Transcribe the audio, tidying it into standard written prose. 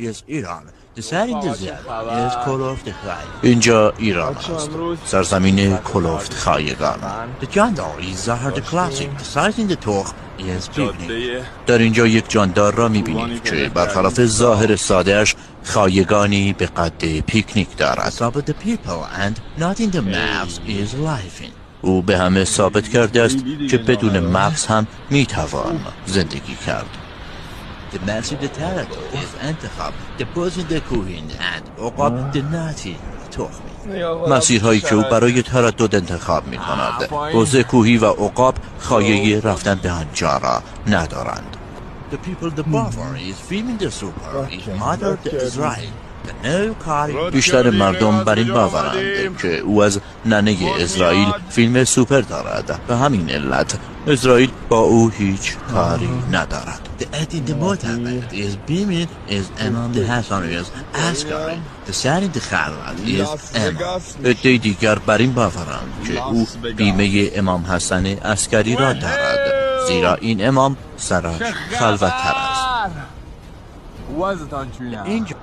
is Iran. The setting design is کلفت خای. اینجا ایران است. سرزمین کلفت خایگان. The جاندار is Zahar the classic. The size in the تخم is picnic. در اینجا یک جاندار را میبینید که برخلاف ظاهر سادهش خایگانی به قد پیکنیک دارد. But the people and not in the maps is life in. او به همه ثابت کرده است که بدون مغز هم میتوان زندگی کرد. The massive territory is انتخاب the بزرگ کوهین and عقاب the ناتی تخمی. مسیرهایی که او برای تردد انتخاب می کند. بزرگ کوهی و عقاب خایه رفتن به آنجا را ندارند. The people the buffer is filming the super is mother the Israel. بیشتر مردم بر این باورند که او از ننه اسرائیل فیلم سوپر دارد. به همین علت اسرائیل با او هیچ کاری ندارد. The edit the motorway is beaming is among the Hassanians Ascari. The setting the خلوت is امام. عده دیگر بر این باورند که او بیمه امام حسن عسکری را دارد، زیرا این امام سرش خلوت‌تر است. Was it on true now?